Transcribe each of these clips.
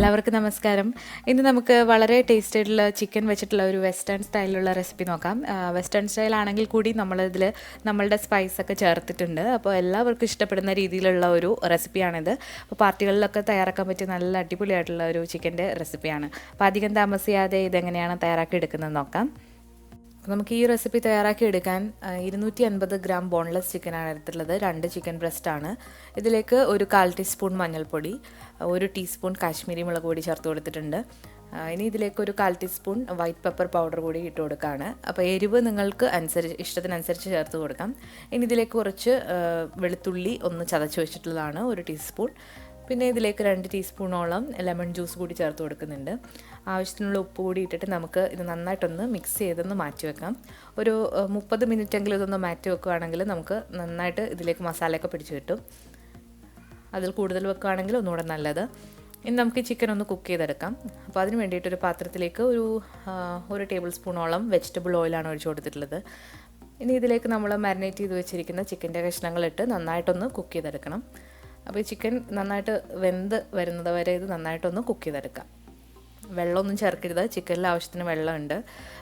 എല്ലാവർക്കും നമസ്കാരം. ഇന്ന് നമുക്ക് വളരെ ടേസ്റ്റി ആയിട്ടുള്ള ചിക്കൻ വെച്ചിട്ടുള്ള ഒരു വെസ്റ്റേൺ സ്റ്റൈലിലുള്ള റെസിപ്പി നോക്കാം. വെസ്റ്റേൺ സ്റ്റൈൽ ആണെങ്കിൽ കൂടി നമ്മളിതിൽ നമ്മളുടെ സ്പൈസ് ഒക്കെ ചേർത്തിട്ടുണ്ട്. അപ്പോൾ എല്ലാവർക്കും ഇഷ്ടപ്പെടുന്ന രീതിയിലുള്ള ഒരു റെസിപ്പിയാണിത്. അപ്പോൾ പാർട്ടികളിലൊക്കെ തയ്യാറാക്കാൻ പറ്റിയ നല്ല അടിപൊളിയായിട്ടുള്ള ഒരു ചിക്കൻ്റെ റെസിപ്പിയാണ്. അപ്പോൾ അധികം താമസിയാതെ ഇതെങ്ങനെയാണ് തയ്യാറാക്കി എടുക്കുന്നത് നോക്കാം. നമുക്ക് ഈ റെസിപ്പി തയ്യാറാക്കി എടുക്കാൻ 250 ഗ്രാം ബോൺലെസ് ചിക്കനാണ് എടുത്തിട്ടുള്ളത്. 2 ചിക്കൻ ബ്രസ്റ്റാണ്. ഇതിലേക്ക് ഒരു 1/4 ടീസ്പൂൺ മഞ്ഞൾപ്പൊടി, 1 ടീസ്പൂൺ കാശ്മീരി മുളക് പൊടി ചേർത്ത് കൊടുത്തിട്ടുണ്ട്. ഇനി ഇതിലേക്ക് ഒരു 1/4 ടീസ്പൂൺ വൈറ്റ് പെപ്പർ പൗഡർ കൂടി ഇട്ട് കൊടുക്കുകയാണ്. അപ്പോൾ എരിവ് നിങ്ങൾക്ക് ഇഷ്ടത്തിനനുസരിച്ച് ചേർത്ത് കൊടുക്കാം. ഇനി ഇതിലേക്ക് കുറച്ച് വെളുത്തുള്ളി ഒന്ന് ചതച്ച് വെച്ചിട്ടുള്ളതാണ് 1 ടീസ്പൂൺ. പിന്നെ ഇതിലേക്ക് 2 ടീസ്പൂണോളം ലെമൺ ജ്യൂസ് കൂടി ചേർത്ത് കൊടുക്കുന്നുണ്ട്. ആവശ്യത്തിനുള്ള ഉപ്പ് കൂടി ഇട്ടിട്ട് നമുക്ക് ഇത് നന്നായിട്ടൊന്ന് മിക്സ് ചെയ്തൊന്ന് മാറ്റി വെക്കാം. ഒരു 30 മിനിറ്റെങ്കിലും ഇതൊന്ന് മാറ്റി വെക്കുകയാണെങ്കിൽ നമുക്ക് നന്നായിട്ട് ഇതിലേക്ക് മസാലയൊക്കെ പിടിച്ച് കിട്ടും. അതിൽ കൂടുതൽ വെക്കുകയാണെങ്കിൽ ഒന്നുകൂടെ നല്ലത്. ഇനി നമുക്ക് ഈ ചിക്കൻ ഒന്ന് കുക്ക് ചെയ്തെടുക്കാം. അപ്പോൾ അതിന് വേണ്ടിയിട്ടൊരു പാത്രത്തിലേക്ക് ഒരു ടേബിൾ സ്പൂണോളം വെജിറ്റബിൾ ഓയിലാണ് ഒഴിച്ച് കൊടുത്തിട്ടുള്ളത്. ഇനി ഇതിലേക്ക് നമ്മൾ മാരിനേറ്റ് ചെയ്ത് വെച്ചിരിക്കുന്ന ചിക്കൻ്റെ കഷ്ണങ്ങളിട്ട് നന്നായിട്ടൊന്ന് കുക്ക് ചെയ്തെടുക്കണം. അപ്പോൾ ഈ ചിക്കൻ നന്നായിട്ട് വെന്ത് വരുന്നത് വരെ ഇത് നന്നായിട്ടൊന്ന് കുക്ക് ചെയ്തെടുക്കാം. വെള്ളമൊന്നും ചേർക്കരുത്, ചിക്കനിൽ ആവശ്യത്തിന് വെള്ളമുണ്ട്.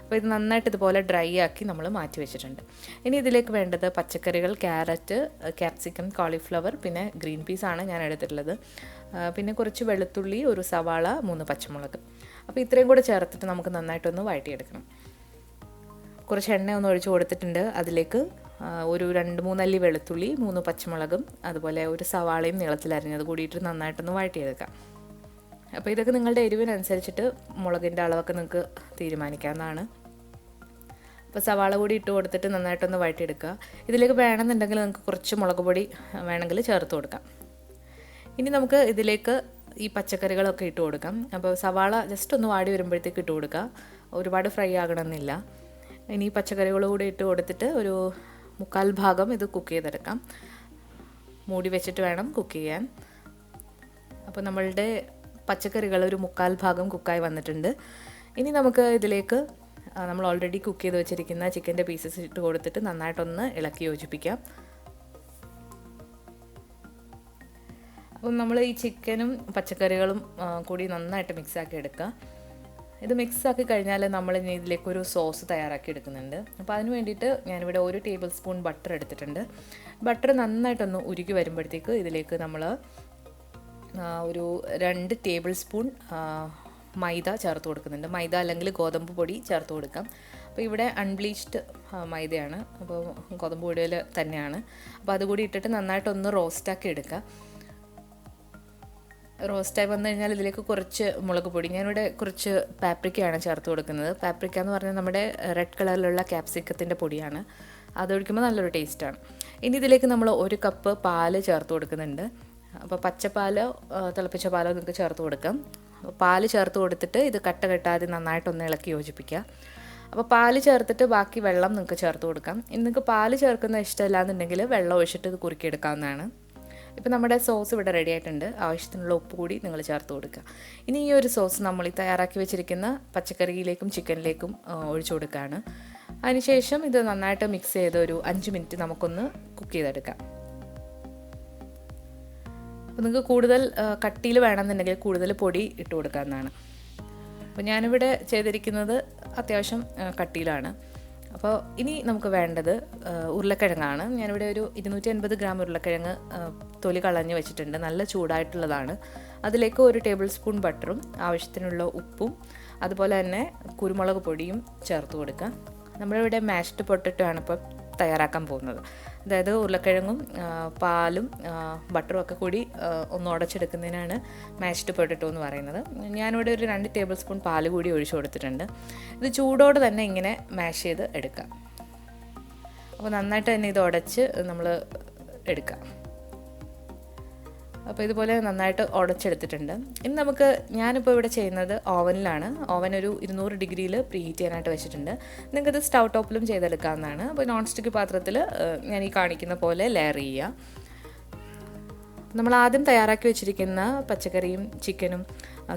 അപ്പോൾ ഇത് നന്നായിട്ട് ഇതുപോലെ ഡ്രൈ ആക്കി നമ്മൾ മാറ്റി വെച്ചിട്ടുണ്ട്. ഇനി ഇതിലേക്ക് വേണ്ടത് പച്ചക്കറികൾ, ക്യാരറ്റ്, ക്യാപ്സിക്കം, കോളിഫ്ലവർ, പിന്നെ ഗ്രീൻ പീസാണ് ഞാൻ എടുത്തിട്ടുള്ളത്. പിന്നെ കുറച്ച് വെളുത്തുള്ളി, ഒരു സവാള, 3 പച്ചമുളക്. അപ്പോൾ ഇത്രയും കൂടെ ചേർത്തിട്ട് നമുക്ക് നന്നായിട്ടൊന്ന് വഴറ്റിയെടുക്കണം. കുറച്ച് എണ്ണ ഒന്ന് ഒഴിച്ച് കൊടുത്തിട്ടുണ്ട്. അതിലേക്ക് ഒരു 2-3 അല്ലി വെളുത്തുള്ളി, 3 പച്ചമുളകും, അതുപോലെ ഒരു സവാളയും നീളത്തിലരിഞ്ഞത് കൂടിയിട്ട് നന്നായിട്ടൊന്ന് വഴറ്റിയെടുക്കാം. അപ്പോൾ ഇതൊക്കെ നിങ്ങളുടെ എരിവിനനുസരിച്ചിട്ട് മുളകിൻ്റെ അളവൊക്കെ നിങ്ങൾക്ക് തീരുമാനിക്കാവുന്നതാണ്. അപ്പോൾ സവാള കൂടി ഇട്ട് കൊടുത്തിട്ട് നന്നായിട്ടൊന്ന് വഴറ്റിയെടുക്കുക. ഇതിലേക്ക് വേണമെന്നുണ്ടെങ്കിൽ നിങ്ങൾക്ക് കുറച്ച് മുളക് പൊടി വേണമെങ്കിൽ ചേർത്ത് കൊടുക്കാം. ഇനി നമുക്ക് ഇതിലേക്ക് ഈ പച്ചക്കറികളൊക്കെ ഇട്ട് കൊടുക്കാം. അപ്പോൾ സവാള ജസ്റ്റ് ഒന്ന് വാടി വരുമ്പോഴത്തേക്ക് ഇട്ട് കൊടുക്കുക. ഒരുപാട് ഫ്രൈ ആകണമെന്നില്ല. ഇനി പച്ചക്കറികൾ കൂടി ഇട്ട് കൊടുത്തിട്ട് ഒരു 1/4 ഭാഗം ഇത് കുക്ക് ചെയ്തെടുക്കാം. മൂടി വെച്ചിട്ട് വേണം കുക്ക് ചെയ്യാൻ. അപ്പോൾ നമ്മളുടെ പച്ചക്കറികൾ ഒരു 1/4 ഭാഗം കുക്കായി വന്നിട്ടുണ്ട്. ഇനി നമുക്ക് ഇതിലേക്ക് നമ്മൾ ഓൾറെഡി കുക്ക് ചെയ്ത് വെച്ചിരിക്കുന്ന ചിക്കൻ്റെ പീസസ് ഇട്ട് കൊടുത്തിട്ട് നന്നായിട്ടൊന്ന് ഇളക്കി യോജിപ്പിക്കാം. അപ്പം നമ്മൾ ഈ ചിക്കനും പച്ചക്കറികളും കൂടി നന്നായിട്ട് മിക്സാക്കി എടുക്കുക. ഇത് മിക്സാക്കി കഴിഞ്ഞാൽ നമ്മൾ ഇനി ഇതിലേക്കൊരു സോസ് തയ്യാറാക്കി എടുക്കുന്നുണ്ട്. അപ്പോൾ അതിന് വേണ്ടിയിട്ട് ഞാനിവിടെ 1 ടേബിൾ സ്പൂൺ ബട്ടർ എടുത്തിട്ടുണ്ട്. ബട്ടർ നന്നായിട്ടൊന്ന് ഉരുക്കി വരുമ്പോഴത്തേക്ക് ഇതിലേക്ക് നമ്മൾ ഒരു 2 ടേബിൾ സ്പൂൺ മൈദ ചേർത്ത് കൊടുക്കുന്നുണ്ട്. മൈദ അല്ലെങ്കിൽ ഗോതമ്പ് പൊടി ചേർത്ത് കൊടുക്കാം. അപ്പോൾ ഇവിടെ അൺബ്ലീച്ച്ഡ് മൈദയാണ്, അപ്പോൾ ഗോതമ്പ് പൊടിയിൽ തന്നെയാണ്. അപ്പോൾ അതുകൂടി ഇട്ടിട്ട് നന്നായിട്ടൊന്ന് റോസ്റ്റാക്കി എടുക്കുക. റോസ്റ്റായി വന്നു കഴിഞ്ഞാൽ ഇതിലേക്ക് കുറച്ച് മുളക് പൊടി, ഞാനിവിടെ കുറച്ച് പാപ്രിക്കയാണ് ചേർത്ത് കൊടുക്കുന്നത്. പാപ്രിക്ക എന്ന് പറഞ്ഞാൽ നമ്മുടെ റെഡ് കളറിലുള്ള ക്യാപ്സിക്കത്തിൻ്റെ പൊടിയാണ്. അതൊഴിക്കുമ്പോൾ നല്ലൊരു ടേസ്റ്റാണ്. ഇനി ഇതിലേക്ക് നമ്മൾ 1 കപ്പ് പാല് ചേർത്ത് കൊടുക്കുന്നുണ്ട്. അപ്പോൾ പച്ചപ്പാലോ തിളപ്പിച്ച പാലോ നിങ്ങൾക്ക് ചേർത്ത് കൊടുക്കാം. പാല് ചേർത്ത് കൊടുത്തിട്ട് ഇത് കട്ട കെട്ടാതെ നന്നായിട്ടൊന്ന് ഇളക്കി യോജിപ്പിക്കുക. അപ്പോൾ പാല് ചേർത്തിട്ട് ബാക്കി വെള്ളം നിങ്ങൾക്ക് ചേർത്ത് കൊടുക്കാം. ഇനി നിങ്ങൾക്ക് പാല് ചേർക്കുന്ന ഇഷ്ടമില്ല എന്നുണ്ടെങ്കിൽ വെള്ളം ഒഴിച്ചിട്ട് ഇത് കുറുക്കിയെടുക്കാവുന്നതാണ്. ഇപ്പോൾ നമ്മുടെ സോസ് ഇവിടെ റെഡി ആയിട്ടുണ്ട്. ആവശ്യത്തിനുള്ള ഉപ്പ് കൂടി നിങ്ങൾ ചേർത്ത് കൊടുക്കുക. ഇനി ഈ ഒരു സോസ് നമ്മൾ ഈ തയ്യാറാക്കി വെച്ചിരിക്കുന്ന പച്ചക്കറിയിലേക്കും ചിക്കനിലേക്കും ഒഴിച്ചു കൊടുക്കുകയാണ്. അതിനുശേഷം ഇത് നന്നായിട്ട് മിക്സ് ചെയ്ത് ഒരു 5 മിനിറ്റ് നമുക്കൊന്ന് കുക്ക് ചെയ്തെടുക്കാം. അപ്പോൾ നിങ്ങൾക്ക് കൂടുതൽ കട്ടിയിൽ വേണമെന്നുണ്ടെങ്കിൽ കൂടുതൽ പൊടി ഇട്ട് കൊടുക്കാവുന്നതാണ്. അപ്പോൾ ഞാനിവിടെ ചെയ്തിരിക്കുന്നത് അത്യാവശ്യം കട്ടിയിലാണ്. അപ്പോൾ ഇനി നമുക്ക് വേണ്ടത് ഉരുളക്കിഴങ്ങാണ്. ഞാനിവിടെ ഒരു 250 ഗ്രാം ഉരുളക്കിഴങ്ങ് തൊലി കളഞ്ഞ് വെച്ചിട്ടുണ്ട്. നല്ല ചൂടായിട്ടുള്ളതാണ്. അതിലേക്ക് 1 ടേബിൾ സ്പൂൺ ബട്ടറും ആവശ്യത്തിനുള്ള ഉപ്പും അതുപോലെ തന്നെ കുരുമുളക് പൊടിയും ചേർത്ത് കൊടുക്കുക. നമ്മളിവിടെ മാഷ്ഡ് പൊട്ടറ്റോ ആണ് ഇപ്പോൾ തയ്യാറാക്കാൻ പോകുന്നത്. അതായത് ഉരുളക്കിഴങ്ങും പാലും ബട്ടറും ഒക്കെ കൂടി ഒന്ന് ഉടച്ചെടുക്കുന്നതിനാണ് മാഷ്ഡ് പൊട്ടറ്റോ എന്ന് പറയുന്നത്. ഞാനിവിടെ ഒരു 2 ടേബിൾ സ്പൂൺ പാല് കൂടി ഒഴിച്ചു കൊടുത്തിട്ടുണ്ട്. ഇത് ചൂടോടെ തന്നെ ഇങ്ങനെ മാഷ് ചെയ്ത് എടുക്കാം. അപ്പോൾ നന്നായിട്ട് തന്നെ ഇത് ഉടച്ച് നമ്മൾ എടുക്കാം. അപ്പോൾ ഇതുപോലെ നന്നായിട്ട് ഉടച്ചെടുത്തിട്ടുണ്ട്. ഇനി ഞാനിപ്പോൾ ഇവിടെ ചെയ്യുന്നത് ഓവനിലാണ്. ഓവൻ ഒരു 200 ഡിഗ്രിയിൽ പ്രീഹീറ്റ് ചെയ്യാനായിട്ട് വെച്ചിട്ടുണ്ട്. നിങ്ങൾക്കിത് സ്റ്റൗ ടോപ്പിലും ചെയ്തെടുക്കാവുന്നതാണ്. അപ്പോൾ നോൺ സ്റ്റിക്ക് പാത്രത്തിൽ ഞാൻ ഈ കാണിക്കുന്ന പോലെ ലെയർ ചെയ്യുക. നമ്മൾ ആദ്യം തയ്യാറാക്കി വെച്ചിരിക്കുന്ന പച്ചക്കറിയും ചിക്കനും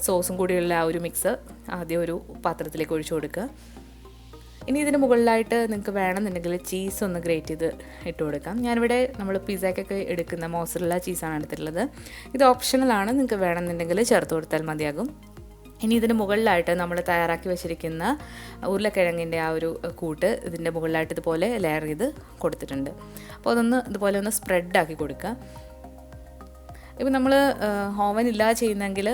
സോസും കൂടിയുള്ള ആ ഒരു മിക്സ് ആദ്യം ഒരു പാത്രത്തിലേക്ക് ഒഴിച്ചു കൊടുക്കുക. ഇനി ഇതിന് മുകളിലായിട്ട് നിങ്ങൾക്ക് വേണമെന്നുണ്ടെങ്കിൽ ചീസ് ഒന്ന് ഗ്രേറ്റ് ചെയ്ത് ഇട്ട് കൊടുക്കാം. ഞാനിവിടെ നമ്മൾ പിസ്സയ്ക്കൊക്കെ എടുക്കുന്ന മോസറല്ല ചീസാണ് എടുത്തിട്ടുള്ളത്. ഇത് ഓപ്ഷണലാണ്, നിങ്ങൾക്ക് വേണമെന്നുണ്ടെങ്കിൽ ചേർത്ത് കൊടുത്താൽ മതിയാകും. ഇനി ഇതിന് മുകളിലായിട്ട് നമ്മൾ തയ്യാറാക്കി വെച്ചിരിക്കുന്ന ഉരുളക്കിഴങ്ങിൻ്റെ ആ ഒരു കൂട്ട് ഇതിൻ്റെ മുകളിലായിട്ട് ഇതുപോലെ ലെയർ ചെയ്ത് കൊടുത്തിട്ടുണ്ട്. അപ്പോൾ അതൊന്ന് ഇതുപോലെ ഒന്ന് സ്പ്രെഡാക്കി കൊടുക്കുക. ഇപ്പം നമ്മൾ ഓവൻ ഇല്ലാതെ ചെയ്യുന്നെങ്കിൽ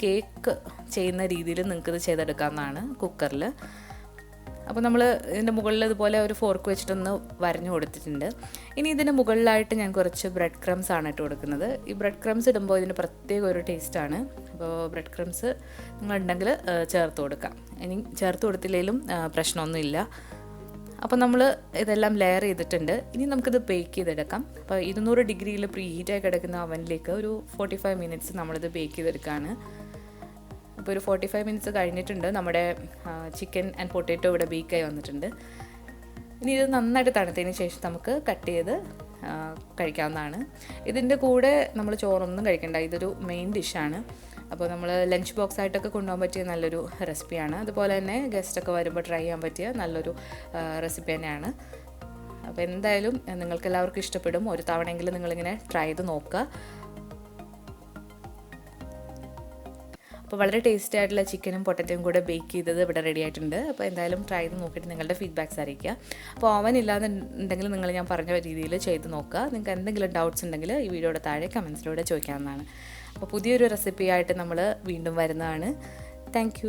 കേക്ക് ചെയ്യുന്ന രീതിയിൽ നിങ്ങൾക്കിത് ചെയ്തെടുക്കാവുന്നതാണ് കുക്കറിൽ. അപ്പോൾ നമ്മൾ ഇതിൻ്റെ മുകളിൽ ഇതുപോലെ ഒരു ഫോർക്ക് വെച്ചിട്ടൊന്ന് വരഞ്ഞു കൊടുത്തിട്ടുണ്ട്. ഇനി ഇതിൻ്റെ മുകളിലായിട്ട് ഞാൻ കുറച്ച് ബ്രെഡ് ക്രംസ് ആണ് ഇട്ട് കൊടുക്കുന്നത്. ഈ ബ്രെഡ് ക്രംസ് ഇടുമ്പോൾ ഇതിന് പ്രത്യേക ഒരു ടേസ്റ്റാണ്. അപ്പോൾ ബ്രെഡ് ക്രംസ് നിങ്ങളുണ്ടെങ്കിൽ ചേർത്ത് കൊടുക്കാം. ഇനി ചേർത്ത് കൊടുത്തില്ലെങ്കിലും പ്രശ്നമൊന്നുമില്ല. അപ്പോൾ നമ്മൾ ഇതെല്ലാം ലെയർ ചെയ്തിട്ടുണ്ട്. ഇനി നമുക്കിത് ബേക്ക് ചെയ്തെടുക്കാം. അപ്പോൾ 200 ഡിഗ്രിയിൽ പ്രീ ഹീറ്റായി കിടക്കുന്ന അവനിലേക്ക് ഒരു 45 മിനിറ്റ്സ് നമ്മളിത് ബേക്ക് ചെയ്തെടുക്കുകയാണ്. അപ്പോൾ ഒരു 45 മിനിറ്റ്സ് കഴിഞ്ഞിട്ടുണ്ട്. നമ്മുടെ ചിക്കൻ ആൻഡ് പൊട്ടാറ്റോ ഇവിടെ ബേക്കായി വന്നിട്ടുണ്ട്. ഇനി ഇത് നന്നായിട്ട് തണുത്തതിന് ശേഷം നമുക്ക് കട്ട് ചെയ്ത് കഴിക്കാവുന്നതാണ്. ഇതിൻ്റെ കൂടെ നമ്മൾ ചോറൊന്നും കഴിക്കണ്ട. ഇതൊരു മെയിൻ ഡിഷാണ്. അപ്പോൾ നമ്മൾ ലഞ്ച് ബോക്സ് ആയിട്ടൊക്കെ കൊണ്ടുപോകാൻ പറ്റിയ നല്ലൊരു റെസിപ്പിയാണ്. അതുപോലെ തന്നെ ഗസ്റ്റൊക്കെ വരുമ്പോൾ ട്രൈ ചെയ്യാൻ പറ്റിയ നല്ലൊരു റെസിപ്പി തന്നെയാണ്. അപ്പോൾ എന്തായാലും നിങ്ങൾക്ക് എല്ലാവർക്കും ഇഷ്ടപ്പെടും. ഒരു തവണയെങ്കിലും നിങ്ങളിങ്ങനെ ട്രൈ ചെയ്ത് നോക്കുക. അപ്പോൾ വളരെ ടേസ്റ്റി ആയിട്ടുള്ള ചിക്കനും പൊട്ടറ്റോയും കൂടെ ബേക്ക് ചെയ്തത് ഇവിടെ റെഡി ആയിട്ടുണ്ട്. അപ്പോൾ എന്തായാലും ട്രൈ ചെയ്ത് നോക്കിയിട്ട് നിങ്ങളുടെ ഫീഡ്ബാക്ക്സ് അറിയിക്കുക. അപ്പോൾ ഓവൻ ഇല്ലാന്നുണ്ടെങ്കിൽ നിങ്ങൾ ഞാൻ പറഞ്ഞ രീതിയിൽ ചെയ്ത് നോക്കുക. നിങ്ങൾക്ക് എന്തെങ്കിലും ഡൗട്ട്സ് ഉണ്ടെങ്കിൽ ഈ വീഡിയോയുടെ താഴെ കമൻസിലൂടെ ചോദിക്കാവുന്നതാണ്. അപ്പോൾ പുതിയൊരു റെസിപ്പിയായിട്ട് നമ്മൾ വീണ്ടും വരുന്നതാണ്. താങ്ക്